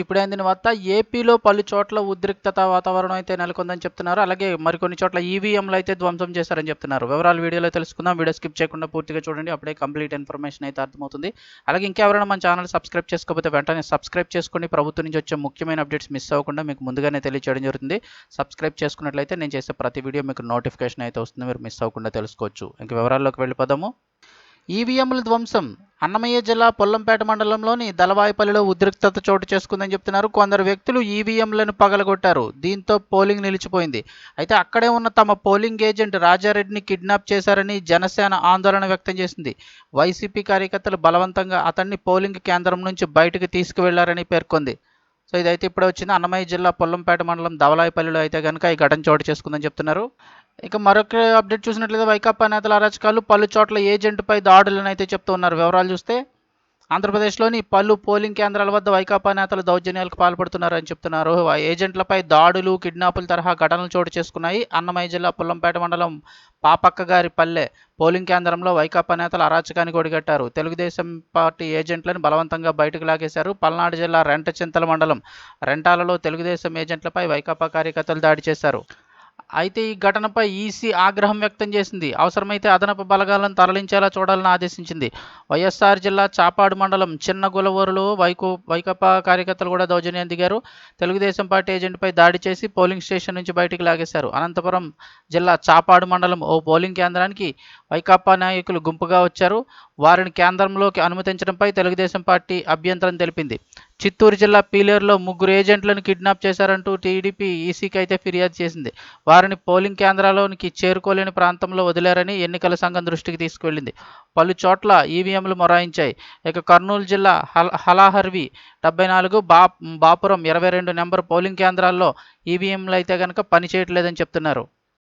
ఇప్పుడే అందిన వార్త ఏపీలో పలు చోట్ల ఉద్రిక్తత వాతావరణం అయితే నెలకొందని చెప్తున్నారు. అలాగే మరికొన్ని చోట్ల ఈవీఎంలు అయితే ధ్వంసం చేశారని చెప్తున్నారు. వివరాలు వీడియోలో తెలుసుకుందాం. వీడియో స్కిప్ చేయకుండా పూర్తిగా చూడండి. అప్పుడే కంప్లీట్ ఇన్ఫర్మేషన్ అయితే అర్థమవుతుంది. అలాగే ఇంకెవరైనా మన ఛానల్ సబ్స్క్రైబ్ చేసుకోకపోతే వెంటనే సబ్స్క్రైబ్ చేసుకోండి. ప్రభుత్వం నుంచి వచ్చే ముఖ్యమైన అప్డేట్స్ మిస్ అవ్వకుండా మీకు ముందుగానే తెలియజేయడం జరుగుతుంది. సబ్స్క్రైబ్ చేసుకున్నట్లయితే నేను చేసే ప్రతి వీడియో మీకు నోటిఫికేషన్ అయితే వస్తుంది. మీరు మిస్ అవ్వకుండా తెలుసుకోవచ్చు. ఇంక వివరాల్లోకి వెళ్ళిపోదాము. ఈవీఎంల ధ్వంసం అన్నమయ్య జిల్లా పొల్లంపేట మండలంలోని దళవాయిపల్లిలో ఉద్రిక్తత చోటు చేసుకుందని చెప్తున్నారు. కొందరు వ్యక్తులు ఈవీఎంలను పగలగొట్టారు. దీంతో పోలింగ్ నిలిచిపోయింది. అయితే అక్కడే ఉన్న తమ పోలింగ్ ఏజెంట్ రాజారెడ్డిని కిడ్నాప్ చేశారని జనసేన ఆందోళన వ్యక్తం చేసింది. వైసీపీ కార్యకర్తలు బలవంతంగా అతన్ని పోలింగ్ కేంద్రం నుంచి బయటకు తీసుకువెళ్లారని పేర్కొంది. సో ఇదైతే ఇప్పుడే వచ్చింది. అన్నమయ్య జిల్లా పొల్లంపేట మండలం దవలాయిపల్లిలో అయితే కనుక ఈ ఘటన చోటు చేసుకుందని చెప్తున్నారు. ఇక మరొక అప్డేట్ చూసినట్లయితే వైకాపా నేతల అరాచకాలు పలు చోట్ల ఏజెంట్పై దాడులను అయితే చెప్తూ ఉన్నారు. వివరాలు చూస్తే ఆంధ్రప్రదేశ్లోని పలు పోలింగ్ కేంద్రాల వద్ద వైకాపా నేతలు దౌర్జన్యాలకు పాల్పడుతున్నారని చెప్తున్నారు. ఏజెంట్లపై దాడులు, కిడ్నాపుల తరహా ఘటనలు చోటు చేసుకున్నాయి. అన్నమయ్య జిల్లా పుల్లంపేట మండలం పాపక్కగారి పల్లె పోలింగ్ కేంద్రంలో వైకాపా నేతలు అరాచకానికి ఒడిగట్టారు. తెలుగుదేశం పార్టీ ఏజెంట్లను బలవంతంగా బయటకు లాగేశారు. పల్నాడు జిల్లా రెంటచింతల మండలం రెంటాలలో తెలుగుదేశం ఏజెంట్లపై వైకాపా కార్యకర్తలు దాడి చేశారు. అయితే ఈ ఘటనపై ఈసీ ఆగ్రహం వ్యక్తం చేసింది. అవసరమైతే అదనపు బలగాలను తరలించేలా చూడాలని ఆదేశించింది. వైఎస్ఆర్ జిల్లా చాపాడు మండలం చిన్న గులవూరులో వైకాపా కార్యకర్తలు కూడా దౌర్జన్యం దిగారు. తెలుగుదేశం పార్టీ ఏజెంట్పై దాడి చేసి పోలింగ్ స్టేషన్ నుంచి బయటికి లాగేశారు. అనంతపురం జిల్లా చాపాడు మండలం ఓ పోలింగ్ కేంద్రానికి వైకాపా నాయకులు గుంపుగా వచ్చారు. వారిని కేంద్రంలోకి అనుమతించడంపై తెలుగుదేశం పార్టీ అభ్యంతరం తెలిపింది. చిత్తూరు జిల్లా పీలేరులో 3 ఏజెంట్లను కిడ్నాప్ చేశారంటూ టీడీపీ ఈసీకి అయితే ఫిర్యాదు చేసింది. వారిని పోలింగ్ కేంద్రాల్లోనికి చేరుకోలేని ప్రాంతంలో వదిలారని ఎన్నికల సంఘం దృష్టికి తీసుకువెళ్లింది. పలు చోట్ల ఈవీఎంలు మొరాయించాయి. ఇక కర్నూలు జిల్లా హలాహర్వి 74, బాపురం 22 నెంబర్ పోలింగ్ కేంద్రాల్లో ఈవీఎంలు అయితే కనుక పనిచేయట్లేదని చెప్తున్నారు.